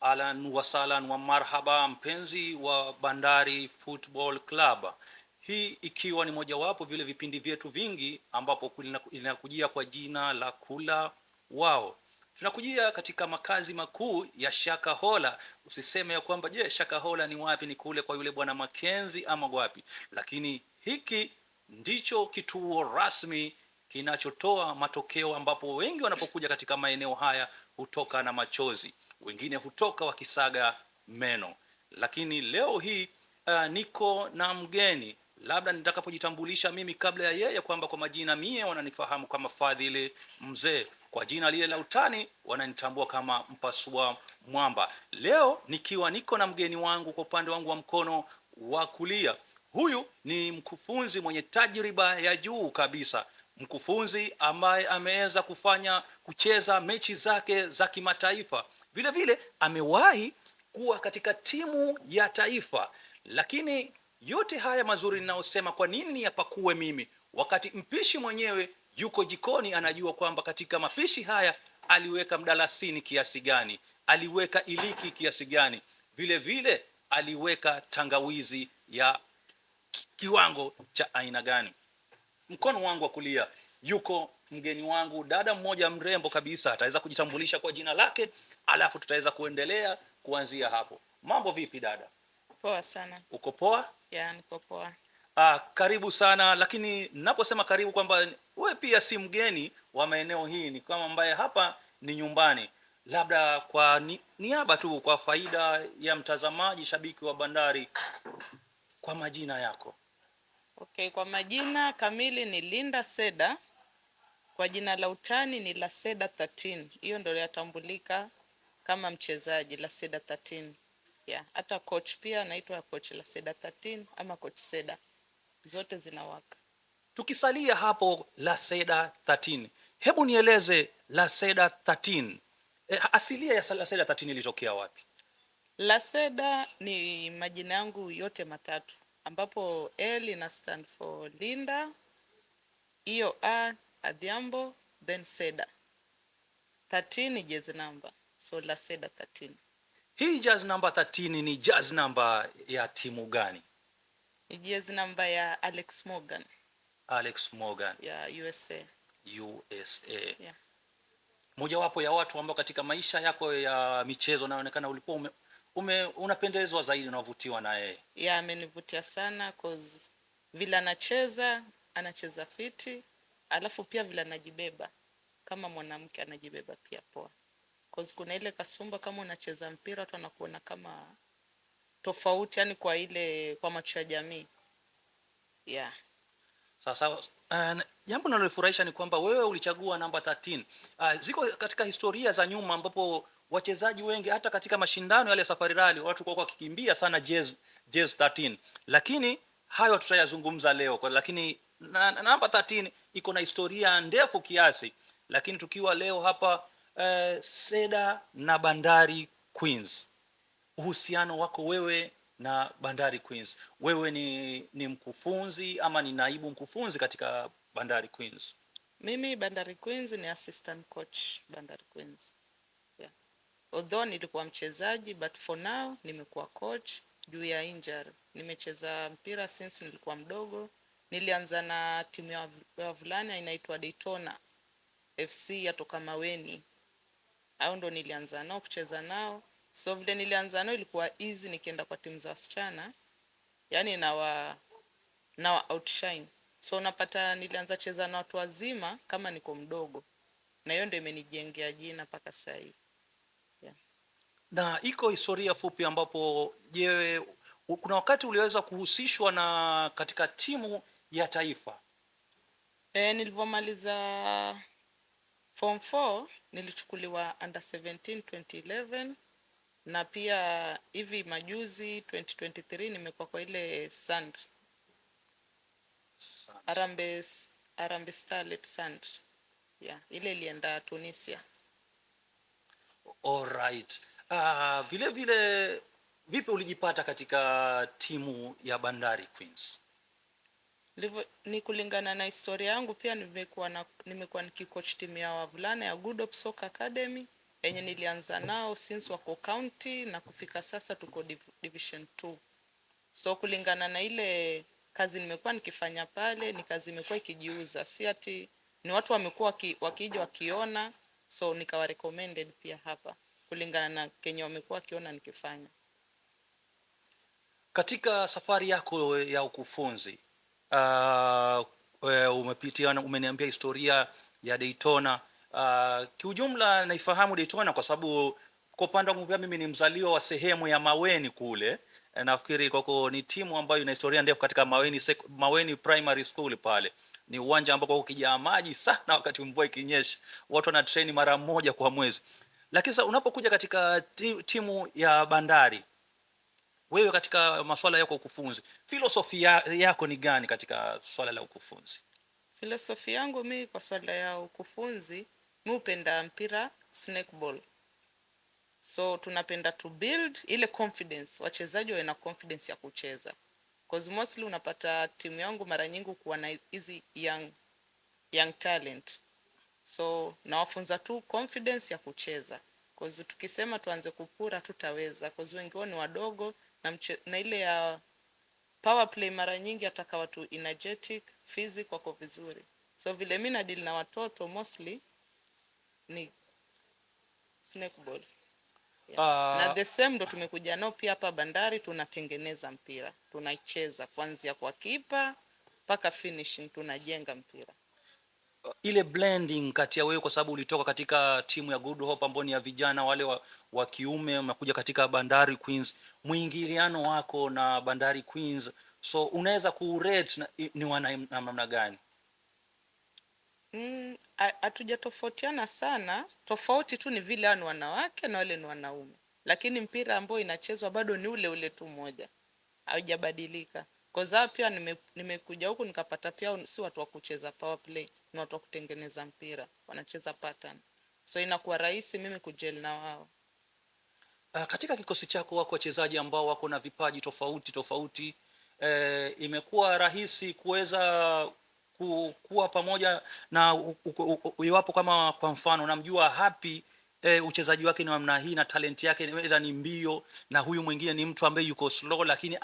Alan wasalan wa marhaba, mpenzi wa Bandari Football Club. Hii ikiwa ni mojawapo vile vipindi vyetu vingi ambapo linakujia kwa jina la Kula Wao. Tunakujia katika makazi makuu ya Shakahola. Usiseme ya kwamba je, Shakahola ni wapi? Ni kule kwa yule bwana Mackenzie ama wapi? Lakini hiki ndicho kituo rasmi kinachotoa matokeo, ambapo wengi wanapokuja katika maeneo haya hutoka na machozi, wengine hutoka wakisaga meno. Lakini leo hii niko na mgeni, labda nitakapojitambulisha mimi kabla ya yeye, kwamba kwa majina mie wananifahamu kama Fadhili Mzee, kwa jina lile la utani wananitambua kama Mpasua Mwamba. Leo nikiwa niko na mgeni wangu kwa upande wangu wa mkono wa kulia. Huyu ni mkufunzi mwenye tajriba ya juu kabisa, mkufunzi ambaye ameweza kucheza mechi zake za kimataifa, vile vile amewahi kuwa katika timu ya taifa. Lakini yote haya mazuri ninayosema, kwa nini yapakue mimi wakati mpishi mwenyewe yuko jikoni, anajua kwamba katika mapishi haya aliweka mdalasini kiasi gani, aliweka iliki kiasi gani, vile vile aliweka tangawizi ya kiwango cha aina gani. Mkono wangu wa kulia yuko mgeni wangu, dada mmoja mrembo kabisa, ataweza kujitambulisha kwa jina lake, alafu tutaweza kuendelea kuanzia hapo. Mambo vipi dada? Poa sana. Uko poa? Yeah, niko poa. Karibu sana. Lakini ninaposema karibu kwamba wewe pia si mgeni wa maeneo hii, ni kama ambaye hapa ni nyumbani. Labda kwa niaba tu, kwa faida ya mtazamaji shabiki wa Bandari, kwa majina yako. Okay, kwa majina kamili ni Linda Seda. Kwa jina la utani ni La Seda 13. Hiyo ndio yatambulika kama mchezaji, La Seda 13. Yeah, hata coach pia anaitwa coach La Seda 13 ama coach Seda. Zote zinawaka. Tukisalia hapo La Seda 13, hebu nieleze La Seda 13. Asilia ya La Seda 13 ilitokea wapi? La Seda ni majina yangu yote matatu, ambapo L ina stand for Linda, hiyo A Adhiambo, then Seda. 13 ni jazz number, so La Seda 13. Hii jazz number 13 ni jazz number ya timu gani? Ni jazz number ya Alex Morgan. Alex Morgan ya USA. Yeah. Mojawapo ya watu ambao katika maisha yako ya michezo naonekana ulikuwa unapendezwa zaidi, unavutiwa na yeye. Yeah, amenivutia sana cause vile anacheza fiti, alafu pia vile anajibeba kama mwanamke, anajibeba pia poa. Cause kuna ile kasumba kama unacheza mpira watu wanakuona kama tofauti, yani kwa macho ya jamii. Yeah. Sasa jambo linalofurahisha ni kwamba wewe ulichagua namba 13. Ziko katika historia za nyuma ambapo wachezaji wengi hata katika mashindano yale Safari Rally watu kwa wakikimbia sana jazz 13. Lakini hayo tutayazungumza leo lakini namba 13 iko na historia ndefu kiasi. Lakini tukiwa leo hapa Seda na Bandari Queens, uhusiano wako wewe na Bandari Queens, wewe ni mkufunzi ama ni naibu mkufunzi katika Bandari Queens? Mimi Bandari Queens ni assistant coach Bandari Queens. Yeah. Although nilikuwa mchezaji, but for now nimekuwa coach juu ya injury. Nimecheza mpira since nilikuwa mdogo. Nilianza na timu ya wavulana inaitwa Daytona FC ya toka Maweni. Hao ndo nilianza nao kucheza nao. So vile nilianza nao ilikuwa easy nikienda kwa timu za wasichana. Yani na outshine. So napata nilianza cheza na watu wazima kama niko mdogo. Na hiyo ndio imenijengea jina mpaka sasa hivi. Yeah. Na iko historia fupi ambapo kuna wakati uliweza kuhusishwa na katika timu ya taifa? Nilipomaliza Form 4 nilichukuliwa under 17 2011, na pia hivi majuzi 2023 nimekuwa kwa ile Sand. Harambee Starlet Sand. Yeah, ile ilienda Tunisia. All right. Vile vile vipi ulijipata katika timu ya Bandari Queens? Ni kulingana na historia yangu, pia nimekuwa nikikoach timu ya wavulana ya Good Hope Soccer Academy enye nilianza nao since wako county na kufika sasa tuko division 2. So kulingana na ile kazi nimekuwa nikifanya pale, ni kazi imekuwa ikijiuza, si ati ni watu wamekuwa wakija wakiona, so nikawa recommended pia hapa kulingana na Kenya wamekuwa wakiona nikifanya. Katika safari yako ya ukufunzi umeniambia historia ya Daytona. Kiujumla naifahamu Daytona kwa sababu kwa upande wangu pia mimi ni mzaliwa wa sehemu ya Maweni kule. Nafikiri kwako ni timu ambayo ina historia ndefu katika Maweni Primary School pale. Ni uwanja ambao ukijaa maji sana wakati mvua ikinyesha. Watu wana train mara moja kwa mwezi. Lakini sasa unapokuja katika timu ya Bandari, wewe katika masuala yako ukufunzi, filosofia yako ni gani katika swala la ukufunzi? Filosofia yangu mimi kwa swala ya ukufunzi, mimi upenda mpira snake ball. So tunapenda to build ile confidence, wachezaji wawe na confidence ya kucheza. Cause mostly unapata timu yangu mara nyingi kuwa na hizi young talent. So nawafunza tu confidence ya kucheza. Cause tukisema tuanze kupura tutaweza. Cause wengi wao ni wadogo na ile ya power play mara nyingi ataka watu energetic, physical wako vizuri. So vile mimi na deal na watoto mostly ni snake ball. Yeah. Na the same ndo tumekuja nao pia hapa Bandari, tunatengeneza mpira, tunaicheza kuanzia kwa kipa mpaka finishing, tunajenga mpira. Ile blending kati ya wewe, kwa sababu ulitoka katika timu ya Good Hope ambao ni ya vijana wale wa kiume, unakuja katika Bandari Queens, mwingiliano wako na Bandari Queens, so unaweza kurate ni wana namna gani? Hatujatofautiana sana, tofauti tu ni vile hao ni wanawake na wale ni wanaume, lakini mpira ambao inachezwa bado ni ule ule tu moja, haujabadilika. Kwa sababu pia nimekuja huku nikapata pia si watu wa kucheza power play, ni watu wa kutengeneza mpira, wanacheza pattern, so inakuwa rahisi mimi kujel na wao. Katika kikosi chako wako wachezaji ambao wako na vipaji tofauti, imekuwa rahisi kuweza kuwa pamoja na iwapo kama kwa mfano namjua Happy, uchezaji wake ni namna hii na talent yake either ni mbio, na huyu mwingine ni mtu ambaye yuko slow lakini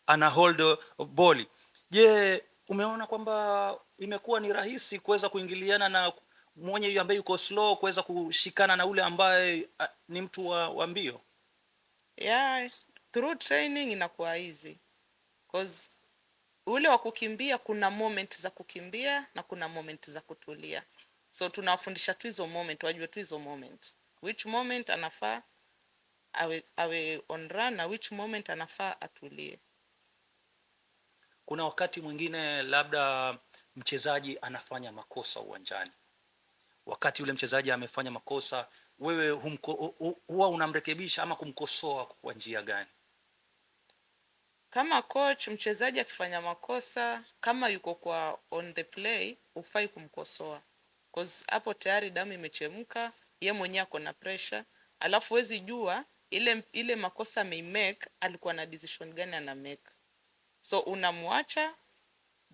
ana hold ball. Je, umeona kwamba imekuwa ni rahisi kuweza kuingiliana na mwenye yule ambaye yuko slow kuweza kushikana na ule ambaye ni mtu wa mbio? Yeah, through training inakuwa easy. Cause ule wa kukimbia kuna moment za kukimbia na kuna moment za kutulia. So tunawafundisha tu hizo moment, wajue tu hizo moment. Which moment anafaa awe on run na which moment anafaa atulie. Kuna wakati mwingine labda mchezaji anafanya makosa uwanjani. Wakati ule mchezaji amefanya makosa, wewe huwa unamrekebisha ama kumkosoa kwa njia gani? Kama coach, mchezaji akifanya makosa, kama yuko kwa on the play, ufai kumkosoa. Cause hapo tayari damu imechemka, ye mwenyewe ako na pressure, alafu wezi jua ile makosa ameimake, alikuwa na decision gani ana make. So unamwacha,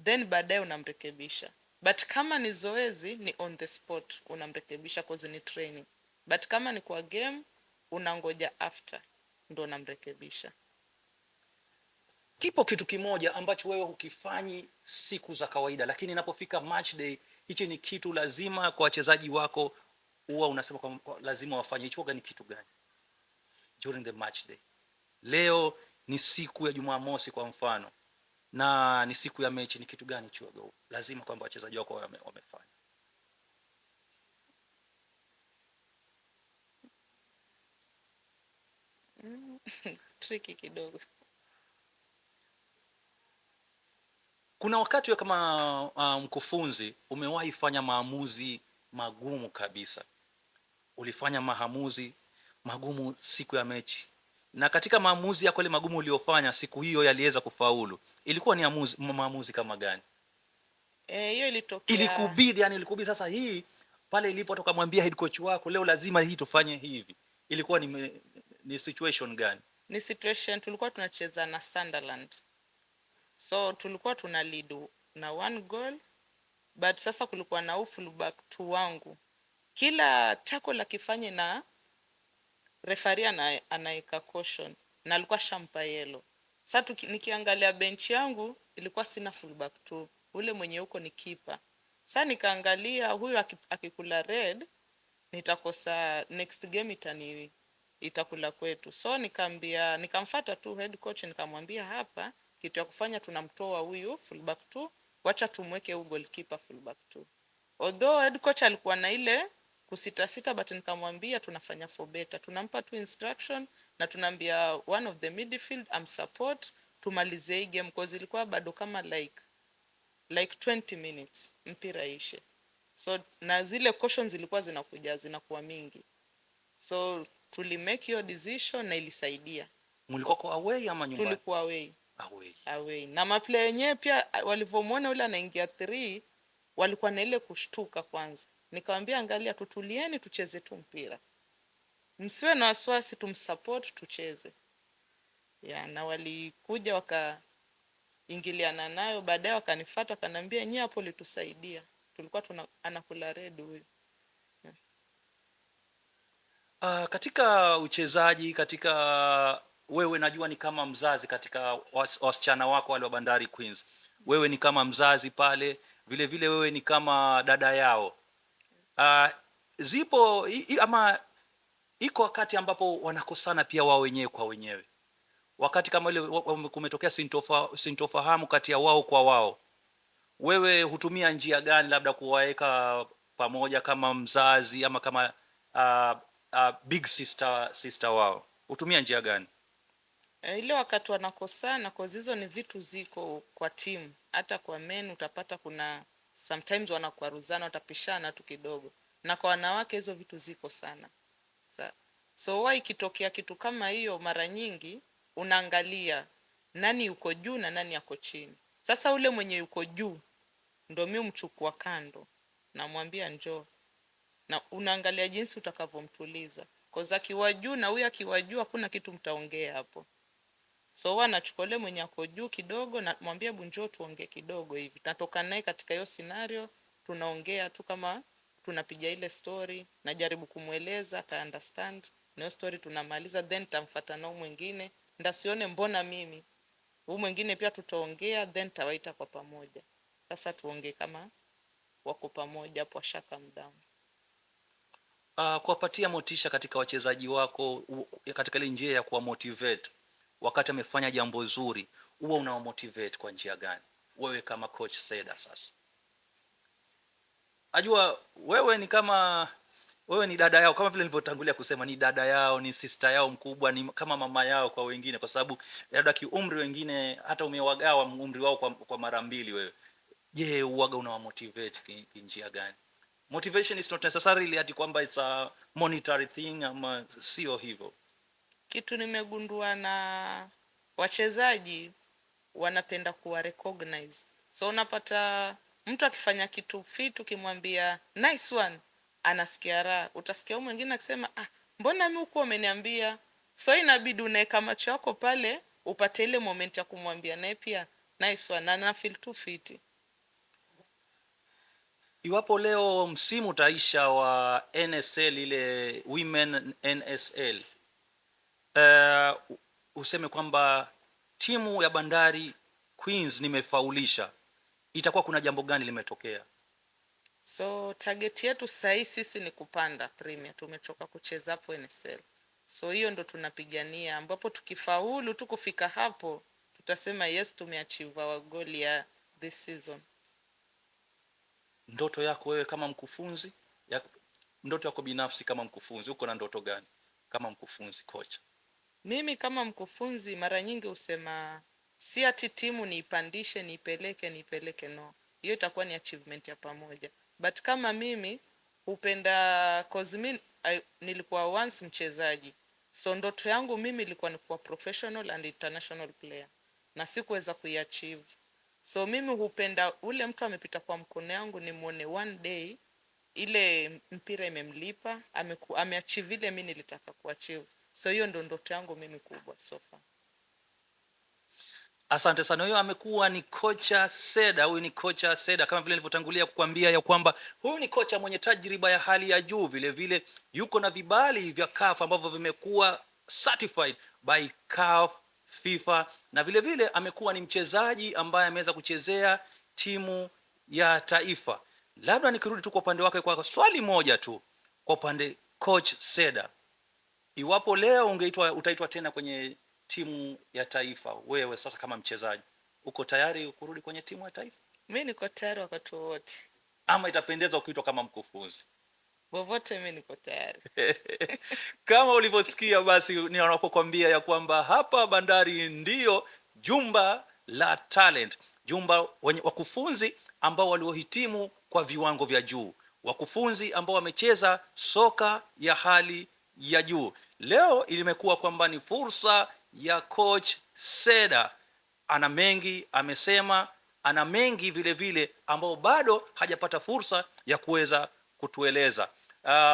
then baadaye unamrekebisha. But kama ni zoezi, ni on the spot, unamrekebisha cause ni training. But kama ni kwa game, unangoja after, ndo unamrekebisha. Kipo kitu kimoja ambacho wewe hukifanyi siku za kawaida, lakini inapofika match day, hichi ni kitu lazima kwa wachezaji wako, huwa unasema kwa lazima wafanye. Hicho gani, kitu gani during the match day? Leo ni siku ya Jumamosi kwa mfano, na ni siku ya mechi, ni kitu gani hicho lazima kwamba wachezaji wako wamefanya? Tricky kidogo. Kuna wakati wewe kama mkufunzi umewahi fanya maamuzi magumu kabisa. Ulifanya maamuzi magumu siku ya mechi, na katika maamuzi yako ile magumu uliyofanya siku hiyo yaliweza kufaulu. Ilikuwa ni maamuzi kama gani? Hiyo ilitokea, ilikubidi sasa hii pale ilipotoka mwambia head coach wako leo lazima hii tufanye hivi. Ilikuwa ni situation gani? Ni situation tulikuwa tunacheza na Sunderland. So tulikuwa tuna lead na 1 goal, but sasa kulikuwa na fullback tu wangu. kila tackle akifanya na referee anaika caution na alikuwa shampa yellow. Sasa nikiangalia bench yangu ilikuwa sina fullback tu, ule mwenye huko ni keeper. Sasa nikaangalia huyu akikula red nitakosa next game, itakula kwetu. So nikamfuata tu head coach, nikamwambia hapa kitu ya kufanya tunamtoa huyu fullback 2, wacha tumweke huyu goalkeeper fullback 2. Although head coach alikuwa na ile kusita, but nikamwambia tunafanya for better, tunampa tu instruction na tunaambia one of the midfield support tumalize hii game, because ilikuwa bado kama like 20 minutes mpira ishe. So na zile cautions zilikuwa zinakuwa mingi, so tulimake hiyo decision na ilisaidia. Mlikuwa kwa away ama nyumbani? Tulikuwa away. Na maplayer wenyewe pia walivyomuona yule anaingia 3 walikuwa na ile kushtuka kwanza. Nikamwambia angalia, tutulieni tucheze tu mpira, msiwe na wasiwasi, tumsupport tucheze. Na walikuja wakaingiliana nayo, baadaye wakanifuata wakaniambia nyie hapo litusaidia, tulikuwa anakula red huyu. Katika uchezaji, katika wewe najua ni kama mzazi katika wasichana wako wale wa Bandari Queens. Wewe ni kama mzazi pale, vile vile wewe ni kama dada yao. Zipo ama iko wakati ambapo wanakosana pia wao wenyewe kwa wenyewe, wakati kama ile kumetokea sintofahamu kati ya wao kwa wao, wewe hutumia njia gani labda kuwaweka pamoja kama mzazi ama kama big sister wao, hutumia njia gani? Ile wakati wanakosana, cause hizo ni vitu ziko kwa timu, hata kwa men utapata kuna sometimes wanakwaruzana, watapishana tu kidogo, na kwa wanawake hizo vitu ziko sana. So why ikitokea kitu kama hiyo, mara nyingi unaangalia nani yuko juu na nani yako chini. Sasa ule mwenye yuko juu ndio mimi mchukua kando, namwambia njoo, na unaangalia jinsi utakavyomtuliza, cause akiwa juu na huyu akiwa juu hakuna kitu mtaongea hapo. So wanachukua ule mwenye ako juu kidogo na mwambia njoo tuongee kidogo hivi. Tunatoka naye katika hiyo scenario, tunaongea tu kama tunapiga ile story, najaribu kumueleza ata understand. Na hiyo story tunamaliza, then tamfuata na mwingine, ndasione mbona mimi. Huyu mwingine pia tutaongea, then tawaita kwa pamoja. Sasa tuongee kama wako pamoja hapo, ashaka mdamu. Kuwapatia motisha katika wachezaji wako katika ile njia ya kuwa motivate wakati amefanya jambo zuri, huwa unawamotivate kwa njia gani wewe kama coach Seda? Sasa ajua wewe ni dada yao, kama vile nilivyotangulia kusema, ni dada yao, ni sister yao mkubwa, ni kama mama yao kwa wengine, kwa sababu labda kiumri wengine hata umewagawa umri wao kwa mara mbili. Wewe je, uwaga unawamotivate njia gani? Motivation is not necessarily ati kwamba it's a monetary thing, ama sio hivyo. Kitu nimegundua na wachezaji wanapenda kuwa recognize. So unapata mtu akifanya kitu fitu, kimwambia nice one, anasikia raha. Utasikia mwingine akisema mbona mimi huko umeniambia? So inabidi unaeka macho yako pale upate ile moment ya kumwambia naye pia nice one, na feel too fit. Iwapo leo msimu utaisha wa NSL, ile Women NSL, useme kwamba timu ya Bandari Queens nimefaulisha, itakuwa kuna jambo gani limetokea? So target yetu sasa sisi ni kupanda Premier. Tumechoka kucheza hapo NSL. So hiyo ndo tunapigania, ambapo tukifaulu tu kufika hapo tutasema yes, tumeachieve our goal ya this season. Ndoto yako wewe kama mkufunzi, ndoto yako binafsi kama mkufunzi, uko na ndoto gani kama mkufunzi, coach? Mimi kama mkufunzi mara nyingi usema si ati timu niipandishe niipeleke, no. Hiyo itakuwa ni achievement ya pamoja. But kama mimi upenda, cause mimi nilikuwa once mchezaji. So ndoto yangu mimi ilikuwa ni kuwa professional and international player, na sikuweza kuiachieve. So mimi hupenda ule mtu amepita kwa mkono yangu nimuone one day ile mpira imemlipa, ameachieve ile mimi nilitaka kuachieve. So hiyo ndo ndoto yangu mimi kubwa so far. Asante sana. Huyo amekuwa ni kocha Seda. Huyu ni kocha Seda, kama vile nilivyotangulia kukwambia ya kwamba huyu ni kocha mwenye tajriba ya hali ya juu, vile vile yuko na vibali vya CAF ambavyo vimekuwa certified by CAF, FIFA, na vile vile amekuwa ni mchezaji ambaye ameweza kuchezea timu ya taifa. Labda nikirudi tu kwa upande wake kwa swali moja tu, kwa upande coach Seda, iwapo leo utaitwa tena kwenye timu ya taifa, wewe sasa kama mchezaji uko tayari kurudi kwenye timu ya taifa? Mimi niko tayari wakati wote. Ama itapendeza ukiitwa kama mkufunzi? Wowote mimi niko tayari. Kama ulivyosikia, basi ni wanapokuambia ya kwamba hapa Bandari ndiyo jumba la talent, jumba wenye wakufunzi ambao waliohitimu kwa viwango vya juu, wakufunzi ambao wamecheza soka ya hali ya juu. Leo ilimekuwa kwamba ni fursa ya coach Seda. Ana mengi amesema, ana mengi vile vile ambao bado hajapata fursa ya kuweza kutueleza.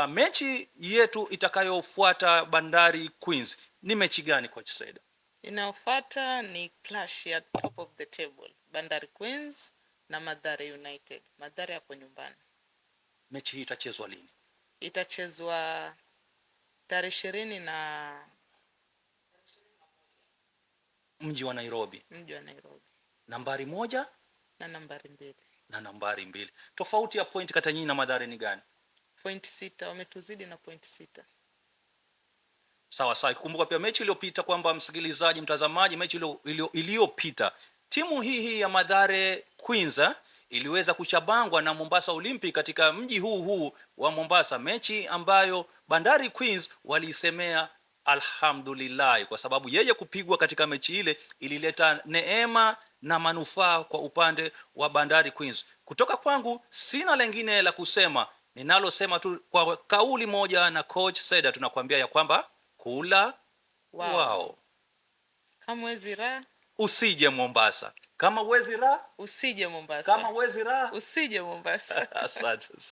Mechi yetu itakayofuata Bandari Queens ni mechi gani coach Seda? Inayofuata ni clash ya top of the table, Bandari Queens na Mathare United. Mathare hapo nyumbani. Mechi hii itachezwa lini? Itachezwa tarehe 20 na mji wa Nairobi. Mji wa Nairobi. Nambari 1 na nambari 2. Na nambari 2. Tofauti ya point kati nyinyi na Mathare ni gani? Point 6, wametuzidi na point 6. Sawa sawa. Kumbuka pia mechi iliyopita kwamba msikilizaji, mtazamaji, mechi iliyopita timu hii ya Mathare Queens iliweza kuchabangwa na Mombasa Olympic katika mji huu wa Mombasa, mechi ambayo Bandari Queens waliisemea alhamdulillah, kwa sababu yeye kupigwa katika mechi ile ilileta neema na manufaa kwa upande wa Bandari Queens. Kutoka kwangu sina lengine la kusema, ninalosema tu kwa kauli moja na coach Seda, tunakwambia ya kwamba kula wao. Kama wezi raha usije Mombasa. Kama wezi raha usije Mombasa. Kama wezi raha usije Mombasa. Asante.